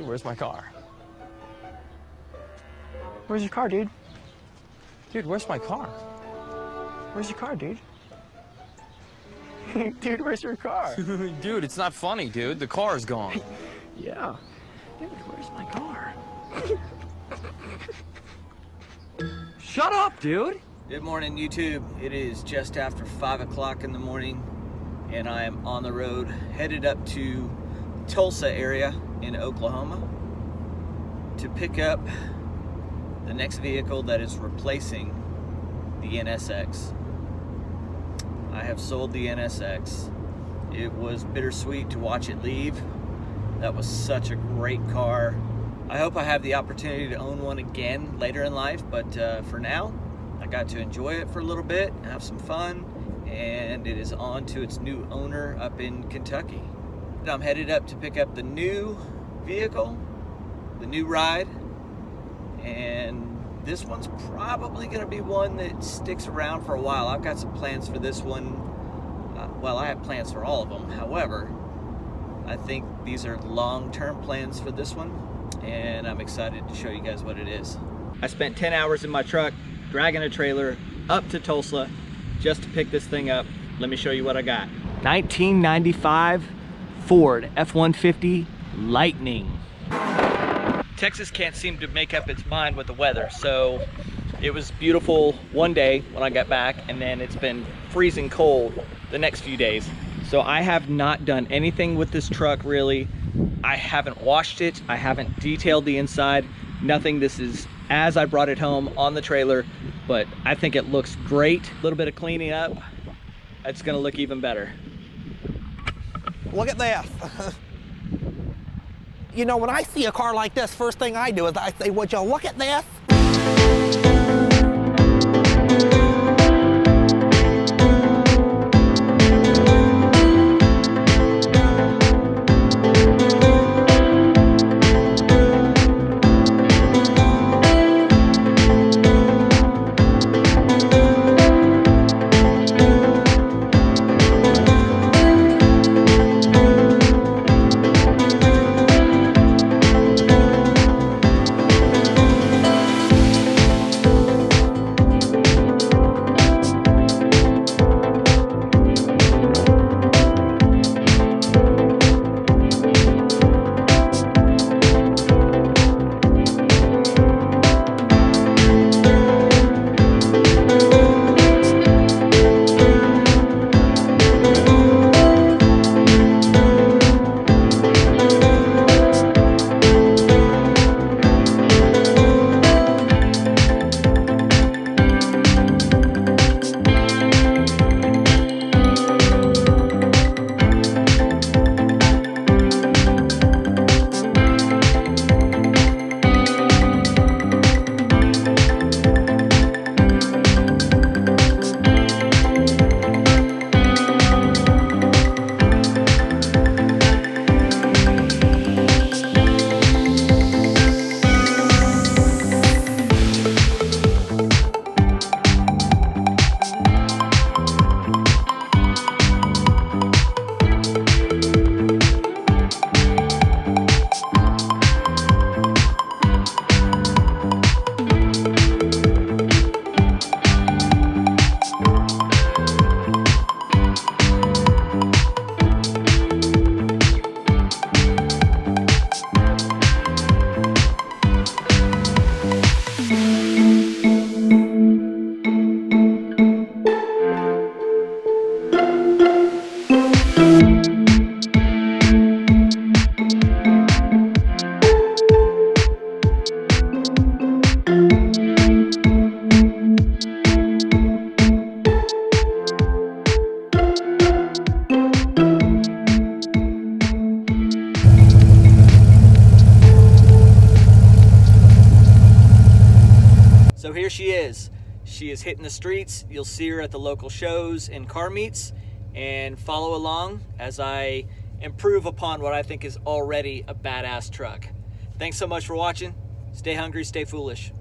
Dude, where's my car? Where's your car, dude? Dude, where's my car? Where's your car, dude? Dude, where's your car? Dude, it's not funny, dude. The car is gone. Yeah. Dude, where's my car? Shut up, dude! Good morning, YouTube. It is just after 5 o'clock in the morning, and I am on the road, headed up to Tulsa area in Oklahoma to pick up the next vehicle that is replacing the NSX. I have sold the NSX. It was bittersweet to watch it leave. That was such a great car. I hope I have the opportunity to own one again later in life, but for now, I got to enjoy it for a little bit, have some fun, and it is on to its new owner up in Kentucky. I'm headed up to pick up the new vehicle, the new ride, and this one's probably going to be one that sticks around for a while. I've got some plans for this one. Well, I have plans for all of them. However, I think these are long-term plans for this one, and I'm excited to show you guys what it is. I spent 10 hours in my truck dragging a trailer up to Tulsa just to pick this thing up. Let me show you what I got. 1995 Ford F-150 Lightning. Texas can't seem to make up its mind with the weather, so it was beautiful one day when I got back, and then it's been freezing cold the next few days. So I have not done anything with this truck really. I haven't washed it, I haven't detailed the inside, nothing. This is as I brought it home on the trailer, but I think it looks great. A little bit of cleaning up, it's gonna look even better. Look at this. You know, when I see a car like this, first thing I do is I say, would you look at this? So here she is. She is hitting the streets. You'll see her at the local shows and car meets, and follow along as I improve upon what I think is already a badass truck. Thanks so much for watching. Stay hungry, stay foolish.